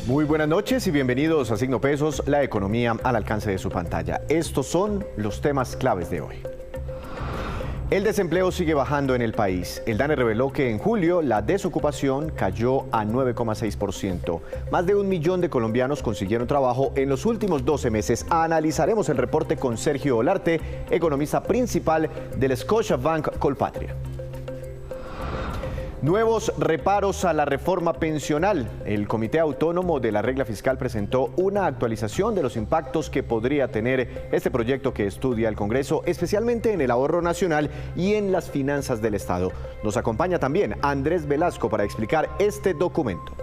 Muy buenas noches y bienvenidos a Signo Pesos, la economía al alcance de su pantalla. Estos son los temas claves de hoy. El desempleo sigue bajando en el país. El DANE reveló que en julio la desocupación cayó a 9,6%. Más de 1 millón de colombianos consiguieron trabajo en los últimos 12 meses. Analizaremos el reporte con Sergio Olarte, economista principal del Scotiabank Colpatria. Nuevos reparos a la reforma pensional. El Comité Autónomo de la Regla Fiscal presentó una actualización de los impactos que podría tener este proyecto que estudia el Congreso, especialmente en el ahorro nacional y en las finanzas del Estado. Nos acompaña también Andrés Velasco para explicar este documento.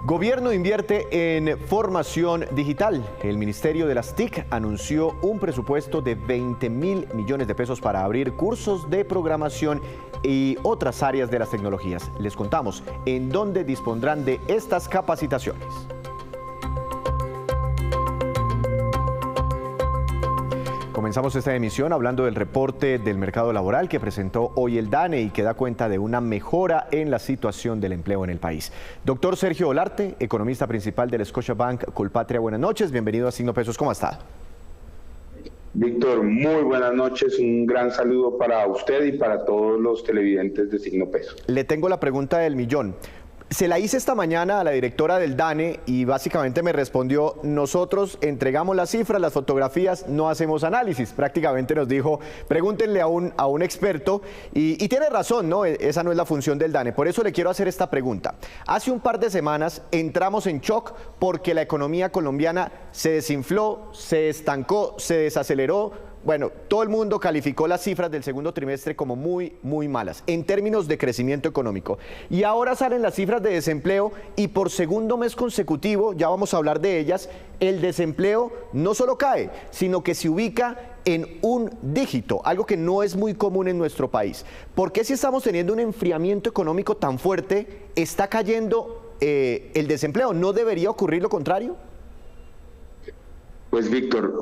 Gobierno invierte en formación digital. El Ministerio de las TIC anunció un presupuesto de 20.000 millones de pesos para abrir cursos de programación y otras áreas de las tecnologías. Les contamos en dónde dispondrán de estas capacitaciones. Comenzamos esta emisión hablando del reporte del mercado laboral que presentó hoy el DANE y que da cuenta de una mejora en la situación del empleo en el país. Doctor Sergio Olarte, economista principal del Scotiabank Colpatria, buenas noches, bienvenido a Signo Pesos, ¿cómo está? Víctor, muy buenas noches, un gran saludo para usted y para todos los televidentes de Signo Pesos. Le tengo la pregunta del millón. Se la hice esta mañana a la directora del DANE y básicamente me respondió: nosotros entregamos las cifras, las fotografías, no hacemos análisis. Prácticamente nos dijo, pregúntenle a un experto y tiene razón, ¿no? Esa no es la función del DANE. Por eso le quiero hacer esta pregunta. Hace un par de semanas entramos en shock porque la economía colombiana se desinfló, se estancó, se desaceleró. Bueno, todo el mundo calificó las cifras del segundo trimestre como muy malas en términos de crecimiento económico. Y ahora salen las cifras de desempleo y por segundo mes consecutivo, ya vamos a hablar de ellas, el desempleo no solo cae, sino que se ubica en un dígito, algo que no es muy común en nuestro país. ¿Por qué si estamos teniendo un enfriamiento económico tan fuerte, está cayendo el desempleo? ¿No debería ocurrir lo contrario? Pues Víctor,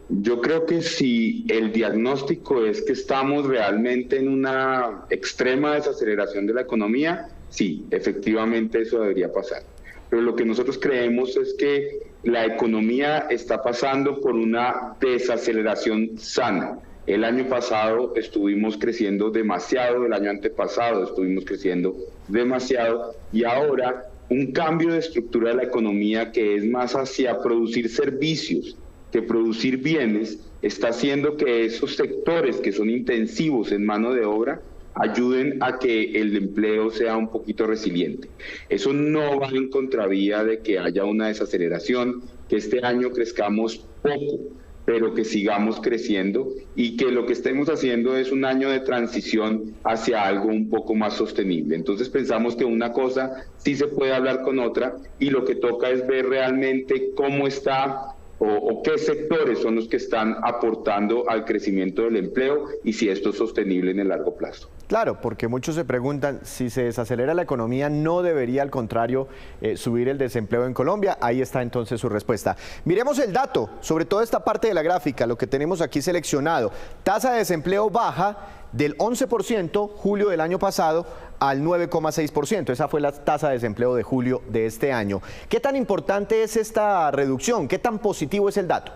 yo creo que si el diagnóstico es que estamos realmente en una extrema desaceleración de la economía, sí, efectivamente eso debería pasar. Pero lo que nosotros creemos es que la economía está pasando por una desaceleración sana. El año pasado estuvimos creciendo demasiado, el año antepasado estuvimos creciendo demasiado y ahora un cambio de estructura de la economía que es más hacia producir servicios que producir bienes, está haciendo que esos sectores que son intensivos en mano de obra ayuden a que el empleo sea un poquito resiliente. Eso no va en contravía de que haya una desaceleración, que este año crezcamos poco, pero que sigamos creciendo y que lo que estemos haciendo es un año de transición hacia algo un poco más sostenible. Entonces pensamos que una cosa sí se puede hablar con otra y lo que toca es ver realmente cómo está o qué sectores son los que están aportando al crecimiento del empleo y si esto es sostenible en el largo plazo. Claro, porque muchos se preguntan, si se desacelera la economía, ¿no debería al contrario subir el desempleo en Colombia? Ahí está entonces su respuesta. Miremos el dato, sobre todo esta parte de la gráfica, lo que tenemos aquí seleccionado. Tasa de desempleo baja del 11% julio del año pasado al 9,6%. Esa fue la tasa de desempleo de julio de este año. ¿Qué tan importante es esta reducción? ¿Qué tan positivo es el dato?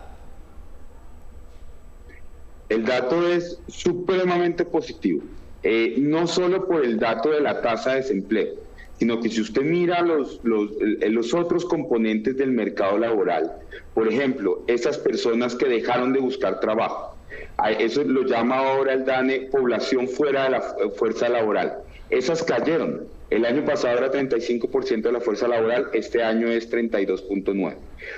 El dato es supremamente positivo. No solo por el dato de la tasa de desempleo, sino que si usted mira los otros componentes del mercado laboral, por ejemplo, esas personas que dejaron de buscar trabajo, eso lo llama ahora el DANE población fuera de la fuerza laboral, esas cayeron. El año pasado era 35% de la fuerza laboral, este año es 32,9%.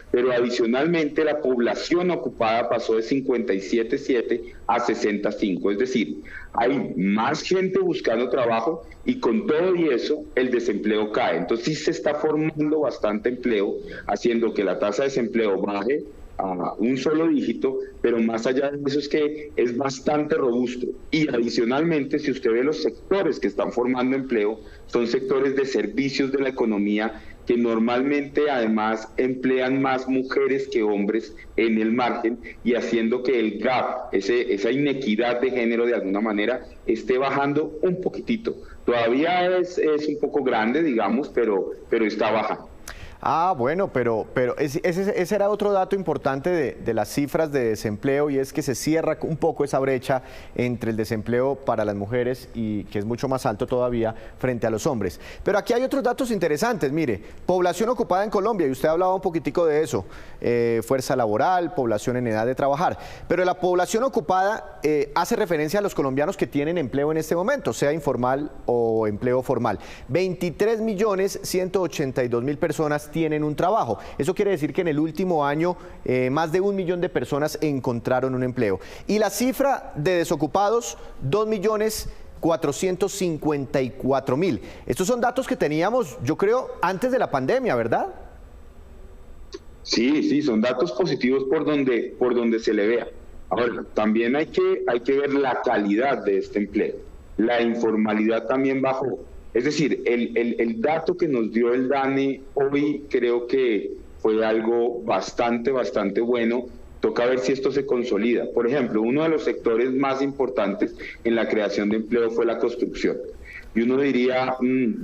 Pero adicionalmente la población ocupada pasó de 57,7 a 60,5. Es decir, hay más gente buscando trabajo y con todo y eso el desempleo cae. Entonces sí se está formando bastante empleo, haciendo que la tasa de desempleo baje a un solo dígito, pero más allá de eso es que es bastante robusto. Y adicionalmente, si usted ve los sectores que están formando empleo, son sectores de servicios de la economía que normalmente además emplean más mujeres que hombres en el margen y haciendo que el gap, esa inequidad de género de alguna manera, esté bajando un poquitito. Todavía es un poco grande, digamos, pero está bajando. Ah, bueno, pero ese era otro dato importante de las cifras de desempleo, y es que se cierra un poco esa brecha entre el desempleo para las mujeres, y que es mucho más alto todavía frente a los hombres. Pero aquí hay otros datos interesantes. Mire, población ocupada en Colombia, y usted hablaba un poquitico de eso, fuerza laboral, población en edad de trabajar, pero la población ocupada hace referencia a los colombianos que tienen empleo en este momento, sea informal o empleo formal. 23.182.000 personas tienen un trabajo. Eso quiere decir que en el último año más de 1 millón de personas encontraron un empleo. Y la cifra de desocupados, 2.454.000. Estos son datos que teníamos, yo creo, antes de la pandemia, ¿verdad? Sí, son datos positivos por donde se le vea. Ahora, también hay que ver la calidad de este empleo. La informalidad también bajó. Es decir, el dato que nos dio el DANE hoy creo que fue algo bastante bueno. Toca ver si esto se consolida. Por ejemplo, uno de los sectores más importantes en la creación de empleo fue la construcción. Y uno diría,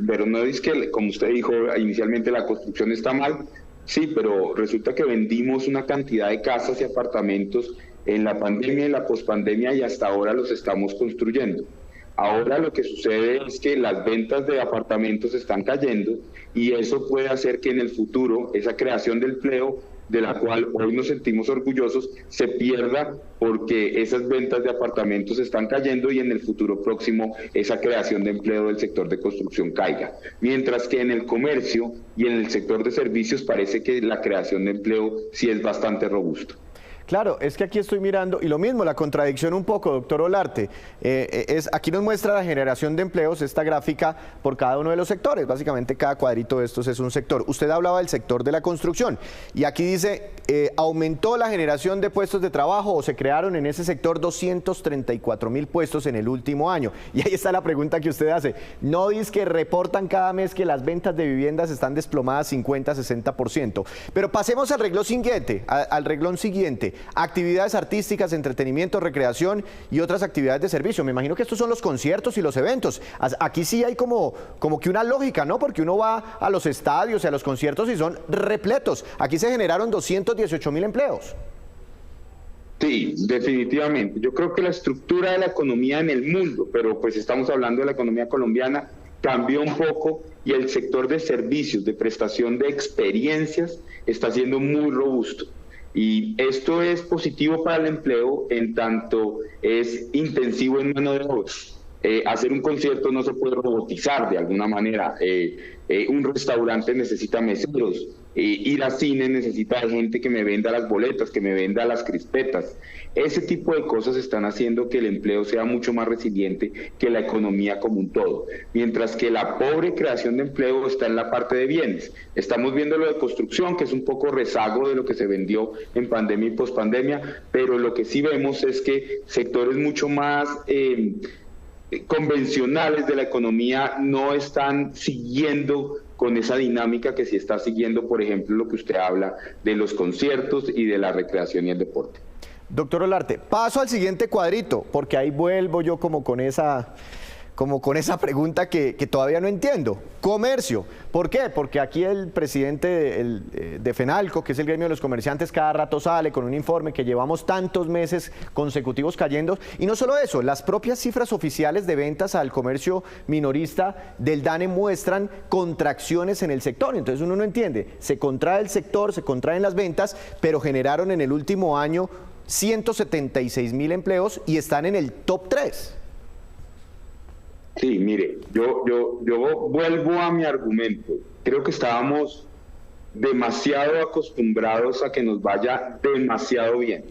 pero no es que, como usted dijo inicialmente, la construcción está mal. Sí, pero resulta que vendimos una cantidad de casas y apartamentos en la pandemia y la pospandemia, y hasta ahora los estamos construyendo. Ahora lo que sucede es que las ventas de apartamentos están cayendo, y eso puede hacer que en el futuro esa creación de empleo, de la cual hoy nos sentimos orgullosos, se pierda porque esas ventas de apartamentos están cayendo, y en el futuro próximo esa creación de empleo del sector de construcción caiga. Mientras que en el comercio y en el sector de servicios parece que la creación de empleo sí es bastante robusta. Claro, es que aquí estoy mirando, y lo mismo, la contradicción un poco, doctor Olarte, aquí nos muestra la generación de empleos, esta gráfica, por cada uno de los sectores. Básicamente cada cuadrito de estos es un sector. Usted hablaba del sector de la construcción, y aquí dice, aumentó la generación de puestos de trabajo, o se crearon en ese sector 234.000 puestos en el último año. Y ahí está la pregunta que usted hace. No dice que reportan cada mes que las ventas de viviendas están desplomadas 50-60%. Pero pasemos al renglón siguiente. Actividades artísticas, entretenimiento, recreación y otras actividades de servicio. Me imagino que estos son los conciertos y los eventos. Aquí sí hay como que una lógica, ¿no? Porque uno va a los estadios y a los conciertos y son repletos. Aquí se generaron 218.000 empleos. Sí, definitivamente. Yo creo que la estructura de la economía en el mundo, pero pues estamos hablando de la economía colombiana, cambió un poco, y el sector de servicios, de prestación de experiencias, está siendo muy robusto. Y esto es positivo para el empleo en tanto es intensivo en mano de obra. Hacer un concierto no se puede robotizar de alguna manera. Un restaurante necesita meseros. Ir a cine necesita de gente que me venda las boletas, que me venda las crispetas. Ese tipo de cosas están haciendo que el empleo sea mucho más resiliente que la economía como un todo. Mientras que la pobre creación de empleo está en la parte de bienes. Estamos viendo lo de construcción, que es un poco rezago de lo que se vendió en pandemia y pospandemia, pero lo que sí vemos es que sectores mucho más convencionales de la economía no están siguiendo con esa dinámica que sí está siguiendo, por ejemplo, lo que usted habla de los conciertos y de la recreación y el deporte. Doctor Olarte, paso al siguiente cuadrito, porque ahí vuelvo yo como con esa pregunta que todavía no entiendo. Comercio. ¿Por qué? Porque aquí el presidente de FENALCO, que es el gremio de los comerciantes, cada rato sale con un informe que llevamos tantos meses consecutivos cayendo. Y no solo eso, las propias cifras oficiales de ventas al comercio minorista del DANE muestran contracciones en el sector. Entonces uno no entiende, se contrae el sector, se contraen las ventas, pero generaron en el último año 176.000 empleos y están en el top 3. Sí, mire, yo vuelvo a mi argumento. Creo que estábamos demasiado acostumbrados a que nos vaya demasiado bien.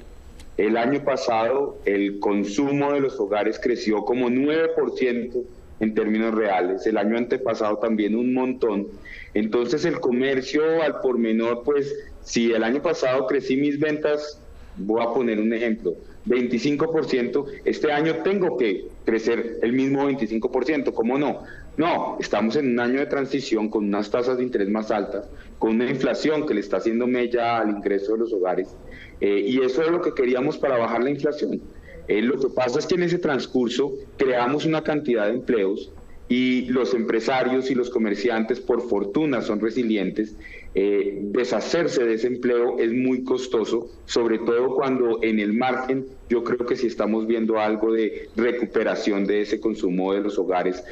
El año pasado el consumo de los hogares creció como 9% en términos reales. El año antepasado también un montón. Entonces el comercio al por menor, pues si el año pasado crecí mis ventas, voy a poner un ejemplo, 25%, este año tengo que crecer el mismo 25%, ¿cómo no? No, estamos en un año de transición con unas tasas de interés más altas, con una inflación que le está haciendo mella al ingreso de los hogares, y eso es lo que queríamos para bajar la inflación. Lo que pasa es que en ese transcurso creamos una cantidad de empleos y los empresarios y los comerciantes, por fortuna, son resilientes. Deshacerse de ese empleo es muy costoso, sobre todo cuando en el margen yo creo que sí estamos viendo algo de recuperación de ese consumo de los hogares,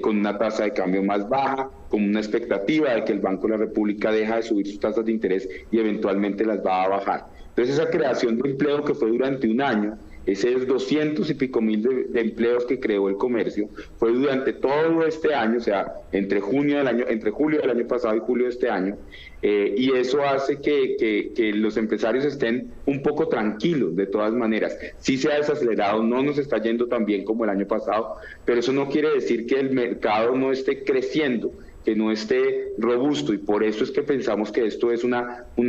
con una tasa de cambio más baja, con una expectativa de que el Banco de la República deja de subir sus tasas de interés y eventualmente las va a bajar. Entonces esa creación de empleo que fue durante un año, esos 200 y pico mil de empleos que creó el comercio, fue durante todo este año, o sea, entre julio del año pasado y julio de este año, y eso hace que los empresarios estén un poco tranquilos de todas maneras. Sí se ha desacelerado, no nos está yendo tan bien como el año pasado, pero eso no quiere decir que el mercado no esté creciendo, que no esté robusto, y por eso es que pensamos que esto es un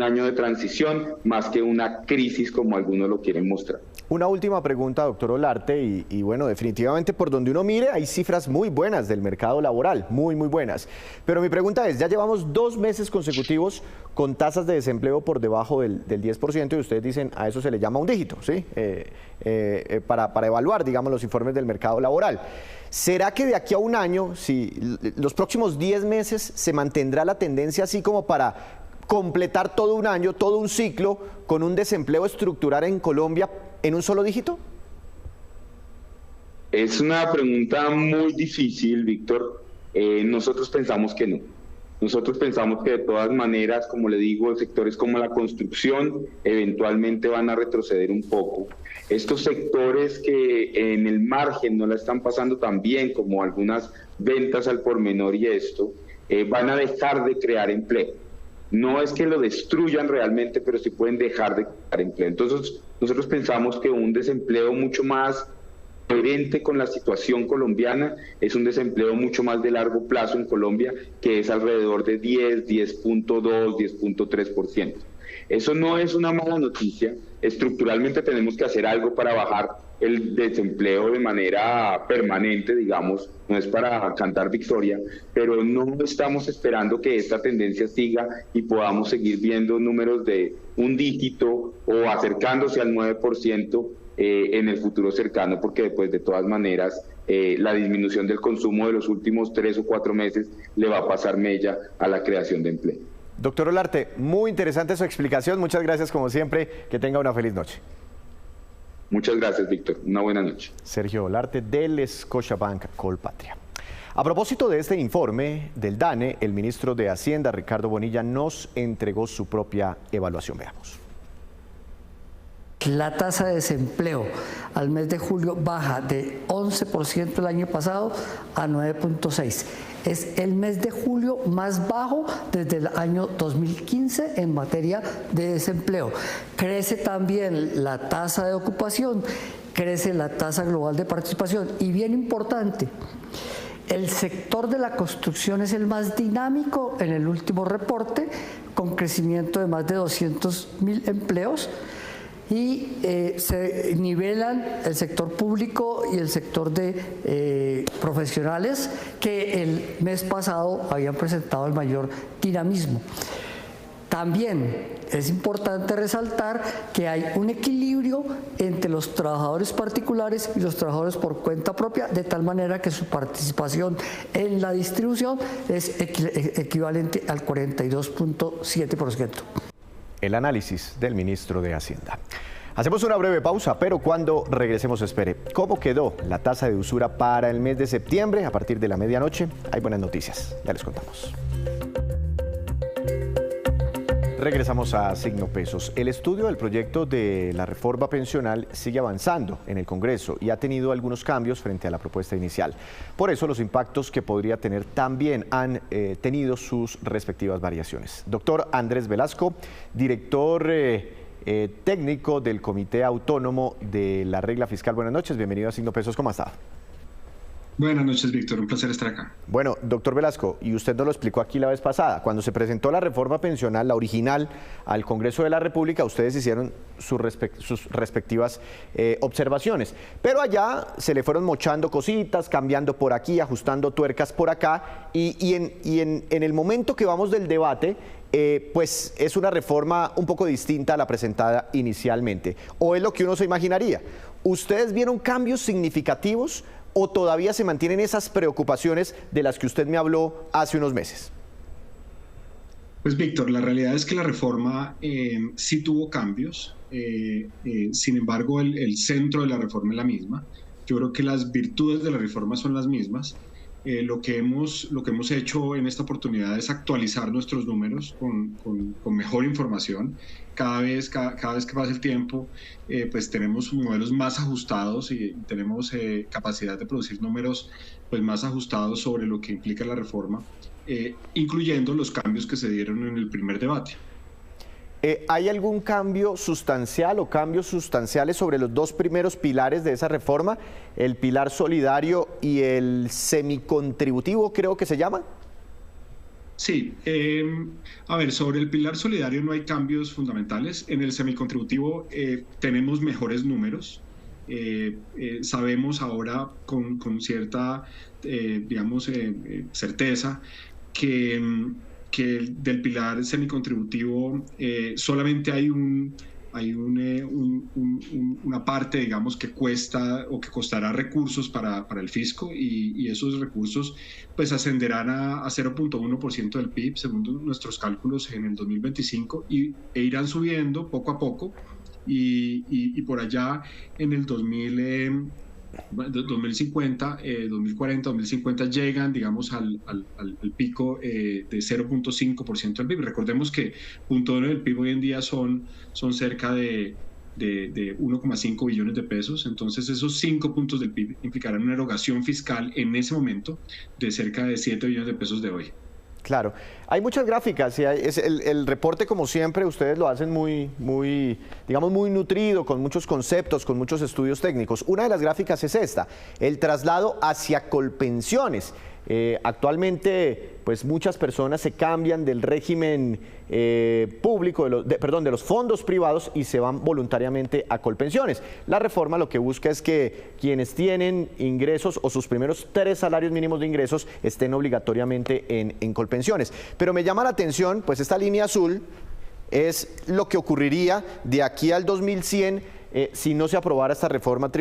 año de transición más que una crisis como algunos lo quieren mostrar. Una última pregunta, doctor Olarte, y bueno, definitivamente por donde uno mire hay cifras muy buenas del mercado laboral, muy buenas. Pero mi pregunta es, ya llevamos 2 meses consecutivos con tasas de desempleo por debajo del 10% y ustedes dicen a eso se le llama un dígito, ¿sí? Para evaluar, digamos, los informes del mercado laboral. ¿Será que de aquí a un año, si los próximos 10 meses se mantendrá la tendencia así como para completar todo un año, todo un ciclo con un desempleo estructural en Colombia en un solo dígito? Es una pregunta muy difícil, Víctor. Nosotros pensamos que no. Nosotros pensamos que de todas maneras, como le digo, sectores como la construcción eventualmente van a retroceder un poco. Estos sectores que en el margen no la están pasando tan bien, como algunas ventas al por menor y esto, van a dejar de crear empleo. No es que lo destruyan realmente, pero sí pueden dejar de crear empleo. Entonces, nosotros pensamos que un desempleo mucho más coherente con la situación colombiana es un desempleo mucho más de largo plazo en Colombia, que es alrededor de 10.2, 10.3%. Eso no es una mala noticia. Estructuralmente tenemos que hacer algo para bajar el desempleo de manera permanente, digamos, no es para cantar victoria, pero no estamos esperando que esta tendencia siga y podamos seguir viendo números de un dígito o acercándose al 9% en el futuro cercano, porque después de todas maneras la disminución del consumo de los últimos 3 o 4 meses le va a pasar mella a la creación de empleo. Doctor Olarte, muy interesante su explicación, muchas gracias como siempre, que tenga una feliz noche. Muchas gracias, Víctor. Una buena noche. Sergio Olarte del Scotiabank Colpatria. A propósito de este informe del DANE, el ministro de Hacienda, Ricardo Bonilla, nos entregó su propia evaluación. Veamos. La tasa de desempleo al mes de julio baja de 11% el año pasado a 9.6%. Es el mes de julio más bajo desde el año 2015 en materia de desempleo. Crece también la tasa de ocupación, crece la tasa global de participación y, bien importante, el sector de la construcción es el más dinámico en el último reporte, con crecimiento de más de 200.000 empleos. Y se nivelan el sector público y el sector de profesionales, que el mes pasado habían presentado el mayor dinamismo. También es importante resaltar que hay un equilibrio entre los trabajadores particulares y los trabajadores por cuenta propia, de tal manera que su participación en la distribución es equivalente al 42.7%. El análisis del ministro de Hacienda. Hacemos una breve pausa, pero cuando regresemos espere. ¿Cómo quedó la tasa de usura para el mes de septiembre? A partir de la medianoche hay buenas noticias, ya les contamos. Regresamos a Signo Pesos. El estudio del proyecto de la reforma pensional sigue avanzando en el Congreso y ha tenido algunos cambios frente a la propuesta inicial. Por eso los impactos que podría tener también han tenido sus respectivas variaciones. Doctor Andrés Velasco, director técnico del Comité Autónomo de la Regla Fiscal. Buenas noches, bienvenido a Signo Pesos, ¿cómo está? Buenas noches, Víctor. Un placer estar acá. Bueno, doctor Velasco, y usted nos lo explicó aquí la vez pasada, cuando se presentó la reforma pensional, la original, al Congreso de la República, ustedes hicieron sus respectivas observaciones. Pero allá se le fueron mochando cositas, cambiando por aquí, ajustando tuercas por acá, y en el momento que vamos del debate, pues es una reforma un poco distinta a la presentada inicialmente. ¿O es lo que uno se imaginaría? ¿Ustedes vieron cambios significativos o todavía se mantienen esas preocupaciones de las que usted me habló hace unos meses? Pues Víctor, la realidad es que la reforma sí tuvo cambios, sin embargo el centro de la reforma es la misma. Yo creo que las virtudes de la reforma son las mismas. Lo que hemos hecho en esta oportunidad es actualizar nuestros números con mejor información. Cada vez que pasa el tiempo, pues tenemos modelos más ajustados y tenemos capacidad de producir números pues más ajustados sobre lo que implica la reforma, incluyendo los cambios que se dieron en el primer debate. ¿Hay algún cambio sustancial o cambios sustanciales sobre los dos primeros pilares de esa reforma? El pilar solidario y el semicontributivo, creo que se llama. Sí, a ver, sobre el pilar solidario no hay cambios fundamentales. En el semicontributivo tenemos mejores números. Sabemos ahora con cierta, certeza que del pilar semicontributivo solamente hay una parte, digamos, que cuesta o que costará recursos para el fisco y esos recursos pues ascenderán a 0.1% del PIB según nuestros cálculos en el 2025 e irán subiendo poco a poco y por allá en el 2050, 2040, 2050 llegan, digamos, al pico de 0.5% del PIB. Recordemos que 0.1 del PIB hoy en día son cerca de 1,5 billones de pesos, entonces esos 5 puntos del PIB implicarán una erogación fiscal en ese momento de cerca de 7 billones de pesos de hoy. Claro, hay muchas gráficas y el reporte, como siempre, ustedes lo hacen muy nutrido, con muchos conceptos, con muchos estudios técnicos. Una de las gráficas es esta, el traslado hacia Colpensiones. Actualmente, pues muchas personas se cambian del régimen público, de los fondos privados y se van voluntariamente a Colpensiones. La reforma lo que busca es que quienes tienen ingresos o sus primeros 3 salarios mínimos de ingresos estén obligatoriamente en Colpensiones. Pero me llama la atención, pues esta línea azul es lo que ocurriría de aquí al 2100 si no se aprobara esta reforma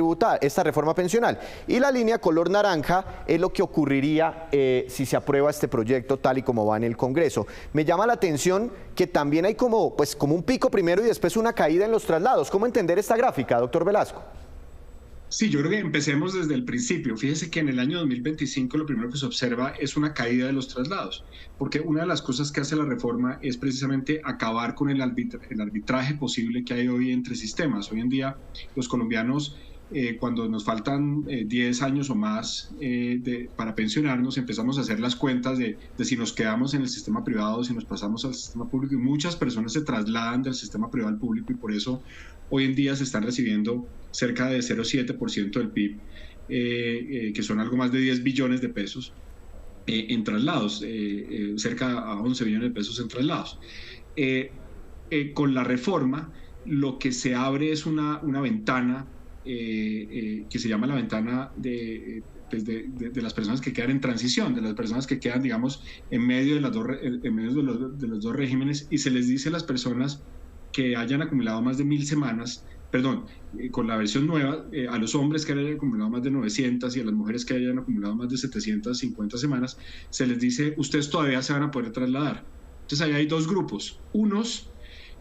pensional. Y la línea color naranja es lo que ocurriría si se aprueba este proyecto tal y como va en el Congreso. Me llama la atención que también hay como un pico primero y después una caída en los traslados. ¿Cómo entender esta gráfica, doctor Velasco? Sí, yo creo que empecemos desde el principio. Fíjese que en el año 2025 lo primero que se observa es una caída de los traslados, porque una de las cosas que hace la reforma es precisamente acabar con el arbitraje posible que hay hoy entre sistemas. Hoy en día los colombianos, cuando nos faltan 10 años o más para pensionarnos, empezamos a hacer las cuentas de si nos quedamos en el sistema privado o si nos pasamos al sistema público, y muchas personas se trasladan del sistema privado al público y por eso hoy en día se están recibiendo cerca de 0,7% del PIB, que son algo más de 10 billones de pesos en traslados, cerca a 11 billones de pesos en traslados. Con la reforma, lo que se abre es una ventana que se llama la ventana de las personas que quedan en transición, de las personas que quedan, digamos, en medio de los dos regímenes, y se les dice a las personas que hayan acumulado más de 1000 semanas, con la versión nueva, a los hombres que hayan acumulado más de 900 y a las mujeres que hayan acumulado más de 750 semanas, se les dice, ustedes todavía se van a poder trasladar. Entonces ahí hay dos grupos, unos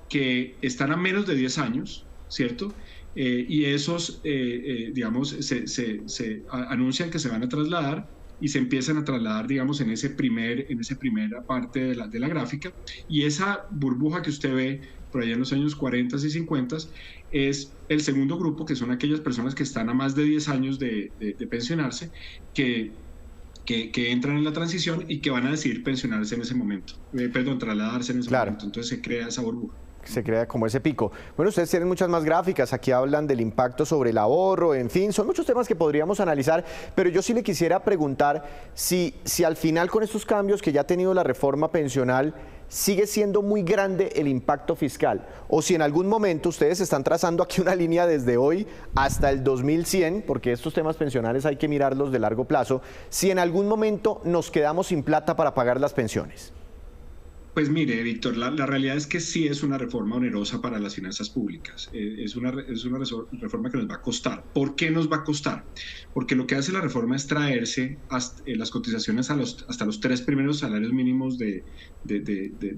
que están a menos de 10 años, ¿cierto? Y esos, digamos, se anuncian que se van a trasladar y se empiezan a trasladar, digamos, en esa primera parte de la gráfica, y esa burbuja que usted ve por allá en los años 40 y 50 es el segundo grupo, que son aquellas personas que están a más de 10 años de pensionarse, que entran en la transición y que van a decidir pensionarse en ese momento, trasladarse en ese momento. Entonces se crea esa burbuja. se crea como ese pico. Bueno, ustedes tienen muchas más gráficas, aquí hablan del impacto sobre el ahorro, en fin, son muchos temas que podríamos analizar, pero yo sí le quisiera preguntar si al final con estos cambios que ya ha tenido la reforma pensional, sigue siendo muy grande el impacto fiscal, o si en algún momento ustedes están trazando aquí una línea desde hoy hasta el 2100, porque estos temas pensionales hay que mirarlos de largo plazo, si en algún momento nos quedamos sin plata para pagar las pensiones. Pues mire, Víctor, la realidad es que sí es una reforma onerosa para las finanzas públicas. Es una reforma que nos va a costar. ¿Por qué nos va a costar? Porque lo que hace la reforma es traerse las cotizaciones hasta los 3 primeros salarios mínimos de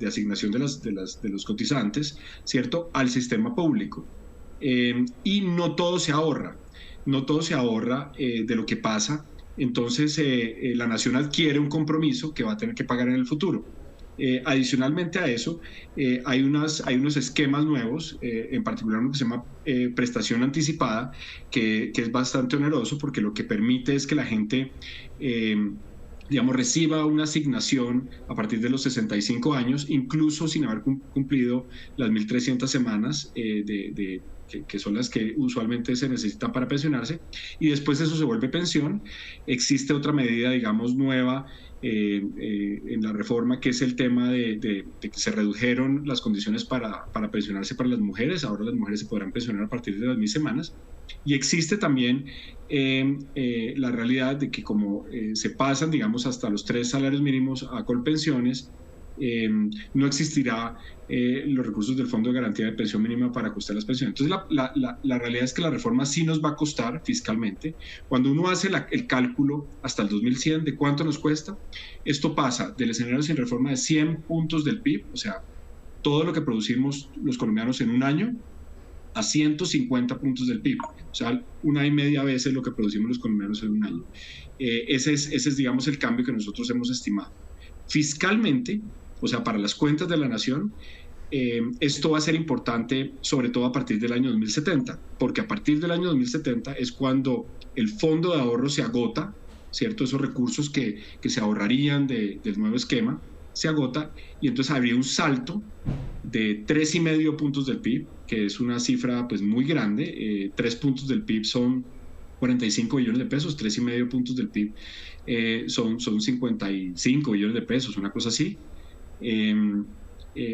asignación de los cotizantes, ¿cierto?, al sistema público. Y no todo se ahorra. No todo se ahorra de lo que pasa. Entonces, la nación adquiere un compromiso que va a tener que pagar en el futuro. Adicionalmente a eso, hay unos esquemas nuevos, en particular uno que se llama prestación anticipada, que es bastante oneroso porque lo que permite es que la gente, digamos, reciba una asignación a partir de los 65 años, incluso sin haber cumplido las 1.300 semanas que son las que usualmente se necesitan para pensionarse, y después eso se vuelve pensión. Existe otra medida, digamos, nueva en la reforma, que es el tema de que se redujeron las condiciones para pensionarse para las mujeres. Ahora las mujeres se podrán pensionar a partir de las 1.000 semanas. Y existe también la realidad de que como se pasan, digamos, hasta los 3 salarios mínimos a Colpensiones, no existirá los recursos del Fondo de Garantía de Pensión Mínima para costear las pensiones. Entonces, la realidad es que la reforma sí nos va a costar fiscalmente. Cuando uno hace el cálculo hasta el 2100 de cuánto nos cuesta, esto pasa del escenario sin reforma de 100 puntos del PIB, o sea, todo lo que producimos los colombianos en un año, a 150 puntos del PIB, o sea, 1,5 veces lo que producimos los colombianos en un año. Ese es, digamos, el cambio que nosotros hemos estimado. Fiscalmente, o sea, para las cuentas de la nación, esto va a ser importante sobre todo a partir del año 2070, porque a partir del año 2070 es cuando el fondo de ahorro se agota, ¿cierto? Esos recursos que se ahorrarían del nuevo esquema se agota, y entonces habría un salto de 3,5 puntos del PIB, que es una cifra pues muy grande. 3 puntos del PIB son 45 billones de pesos, 3,5 puntos del PIB son 55 billones de pesos, una cosa así.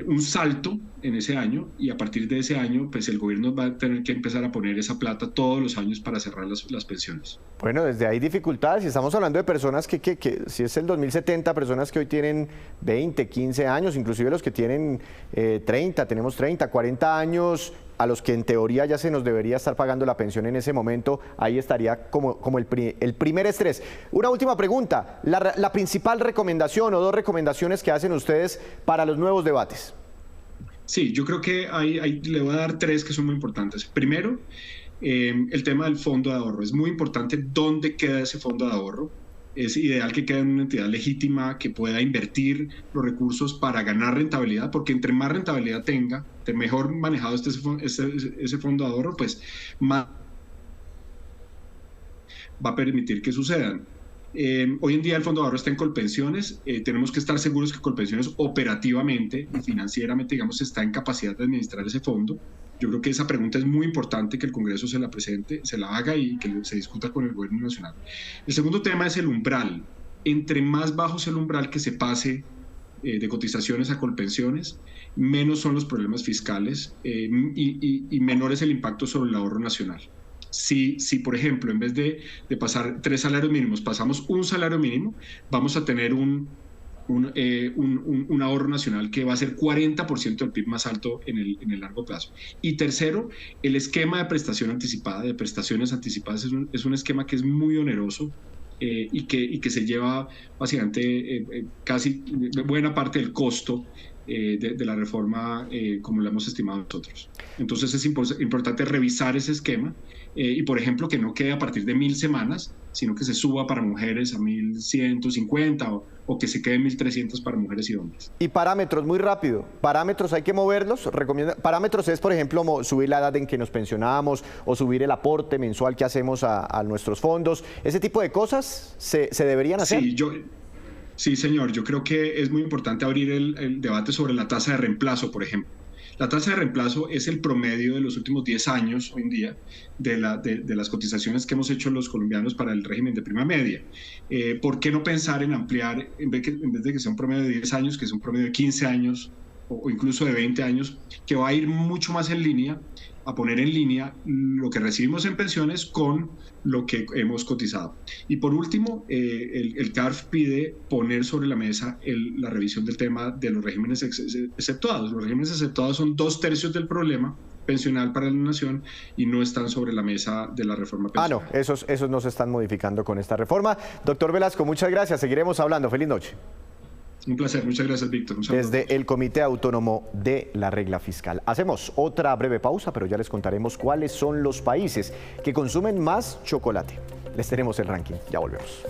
Un salto en ese año, y a partir de ese año pues el gobierno va a tener que empezar a poner esa plata todos los años para cerrar las pensiones. Bueno, desde ahí dificultades, y estamos hablando de personas que si es el 2070, personas que hoy tienen 20, 15 años, inclusive los que tienen 30, tenemos 30, 40 años, a los que en teoría ya se nos debería estar pagando la pensión en ese momento. Ahí estaría como el primer estrés. Una última pregunta, la principal recomendación o 2 recomendaciones que hacen ustedes para los nuevos debates. Sí, yo creo que le voy a dar 3 que son muy importantes. Primero, el tema del fondo de ahorro. Es muy importante dónde queda ese fondo de ahorro. Es ideal que quede en una entidad legítima que pueda invertir los recursos para ganar rentabilidad, porque entre más rentabilidad tenga, entre mejor manejado esté ese fondo de ahorro, pues más va a permitir que sucedan. Hoy en día el fondo de ahorro está en Colpensiones. Tenemos que estar seguros que Colpensiones operativamente y financieramente, digamos, está en capacidad de administrar ese fondo. Yo creo que esa pregunta es muy importante que el Congreso se la presente, se la haga y que se discuta con el Gobierno Nacional. El segundo tema es el umbral. Entre más bajo sea el umbral que se pase de cotizaciones a Colpensiones, menos son los problemas fiscales y menor es el impacto sobre el ahorro nacional. Si por ejemplo, en vez de pasar 3 salarios mínimos, pasamos un salario mínimo, vamos a tener un ahorro nacional que va a ser 40% del PIB más alto en el largo plazo. Y tercero, el esquema de prestación anticipada, de prestaciones anticipadas, es un esquema que es muy oneroso y que se lleva básicamente casi buena parte del costo de la reforma como lo hemos estimado nosotros. Entonces es importante revisar ese esquema y, por ejemplo, que no quede a partir de 1.000 semanas, sino que se suba para mujeres a 1.150 o que se quede 1.300 para mujeres y hombres. Y parámetros, muy rápido, parámetros hay que moverlos. Parámetros es, por ejemplo, subir la edad en que nos pensionamos o subir el aporte mensual que hacemos a nuestros fondos. ¿Ese tipo de cosas se deberían hacer? Sí, señor. Yo creo que es muy importante abrir el debate sobre la tasa de reemplazo, por ejemplo. La tasa de reemplazo es el promedio de los últimos 10 años hoy en día de las cotizaciones que hemos hecho los colombianos para el régimen de prima media. ¿Por qué no pensar en ampliar, en vez de que sea un promedio de 10 años, que sea un promedio de 15 años o incluso de 20 años, que va a ir mucho más en línea, a poner en línea lo que recibimos en pensiones con lo que hemos cotizado? Y por último, el CARF pide poner sobre la mesa la revisión del tema de los regímenes exceptuados. Los regímenes exceptuados son 2/3 del problema pensional para la nación y no están sobre la mesa de la reforma pensional. No, esos no se están modificando con esta reforma. Doctor Velasco, muchas gracias. Seguiremos hablando. Feliz noche. Un placer, muchas gracias, Víctor. Desde el Comité Autónomo de la Regla Fiscal. Hacemos otra breve pausa, pero ya les contaremos cuáles son los países que consumen más chocolate. Les tenemos el ranking, ya volvemos.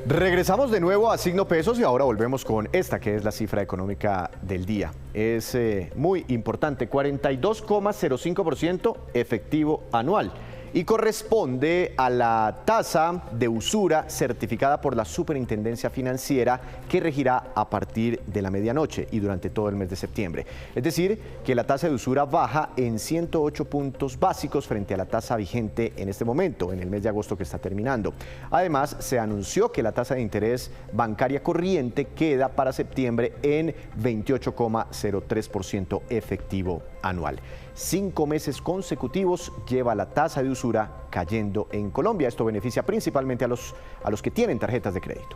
Regresamos de nuevo a Signo Pesos y ahora volvemos con esta que es la cifra económica del día. Es muy importante, 42,05% efectivo anual. Y corresponde a la tasa de usura certificada por la Superintendencia Financiera que regirá a partir de la medianoche y durante todo el mes de septiembre. Es decir, que la tasa de usura baja en 108 puntos básicos frente a la tasa vigente en este momento, en el mes de agosto que está terminando. Además, se anunció que la tasa de interés bancaria corriente queda para septiembre en 28,03% efectivo anual. 5 meses consecutivos lleva la tasa de usura cayendo en Colombia. Esto beneficia principalmente a los que tienen tarjetas de crédito.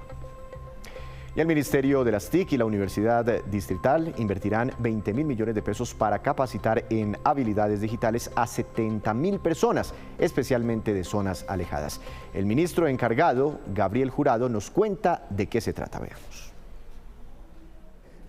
Y el Ministerio de las TIC y la Universidad Distrital invertirán 20.000 millones de pesos para capacitar en habilidades digitales a 70.000 personas, especialmente de zonas alejadas. El ministro encargado, Gabriel Jurado, nos cuenta de qué se trata. Veamos.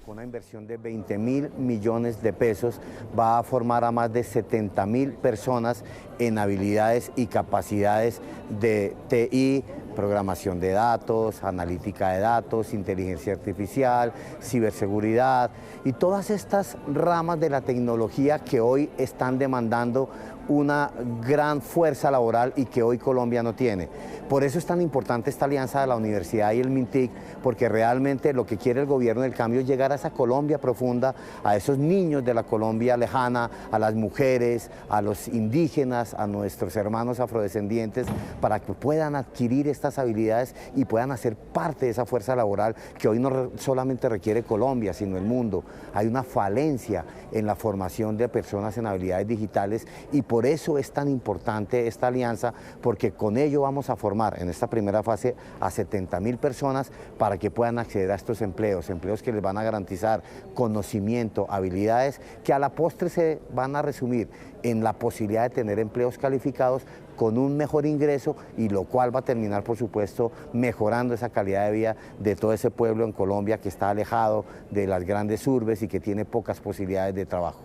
Con una inversión de 20.000 millones de pesos va a formar a más de 70.000 personas en habilidades y capacidades de TI, programación de datos, analítica de datos, inteligencia artificial, ciberseguridad y todas estas ramas de la tecnología que hoy están demandando una gran fuerza laboral y que hoy Colombia no tiene. Por eso es tan importante esta alianza de la universidad y el MINTIC, porque realmente lo que quiere el gobierno del cambio es llegar a esa Colombia profunda, a esos niños de la Colombia lejana, a las mujeres, a los indígenas, a nuestros hermanos afrodescendientes, para que puedan adquirir estas habilidades y puedan hacer parte de esa fuerza laboral que hoy no solamente requiere Colombia, sino el mundo. Hay una falencia en la formación de personas en habilidades digitales y por eso es tan importante esta alianza, porque con ello vamos a formar en esta primera fase a 70.000 personas para que puedan acceder a estos empleos que les van a garantizar conocimiento, habilidades que a la postre se van a resumir en la posibilidad de tener empleos calificados con un mejor ingreso y lo cual va a terminar, por supuesto, mejorando esa calidad de vida de todo ese pueblo en Colombia que está alejado de las grandes urbes y que tiene pocas posibilidades de trabajo.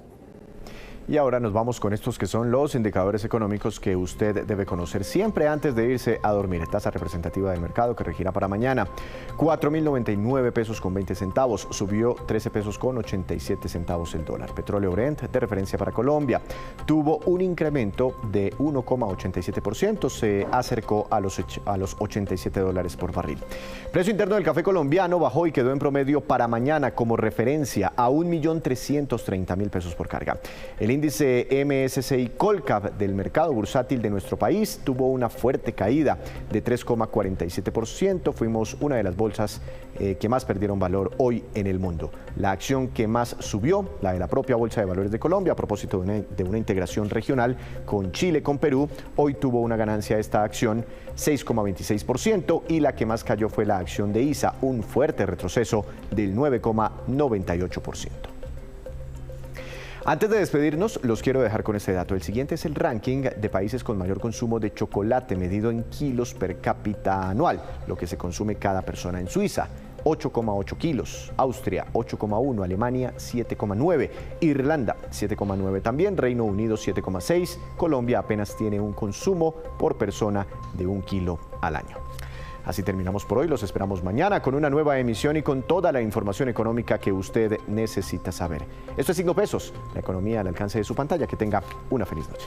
Y ahora nos vamos con estos que son los indicadores económicos que usted debe conocer siempre antes de irse a dormir. Tasa representativa del mercado que regirá para mañana, 4.099 pesos con 20 centavos, subió 13 pesos con 87 centavos el dólar. Petróleo Brent, de referencia para Colombia, tuvo un incremento de 1,87%, se acercó a los $87 por barril. Precio interno del café colombiano bajó y quedó en promedio para mañana como referencia a 1.330.000 pesos por carga. El índice MSCI Colcap del mercado bursátil de nuestro país tuvo una fuerte caída de 3,47%. Fuimos una de las bolsas que más perdieron valor hoy en el mundo. La acción que más subió, la de la propia Bolsa de Valores de Colombia, a propósito de una integración regional con Chile, con Perú, hoy tuvo una ganancia esta acción 6,26% y la que más cayó fue la acción de ISA, un fuerte retroceso del 9,98%. Antes de despedirnos, los quiero dejar con este dato. El siguiente es el ranking de países con mayor consumo de chocolate medido en kilos per cápita anual, lo que se consume cada persona en Suiza. 8,8 kilos, Austria 8,1, Alemania 7,9, Irlanda 7,9 también, Reino Unido 7,6, Colombia apenas tiene un consumo por persona de 1 kilo al año. Así terminamos por hoy, los esperamos mañana con una nueva emisión y con toda la información económica que usted necesita saber. Esto es Signo Pesos, la economía al alcance de su pantalla. Que tenga una feliz noche.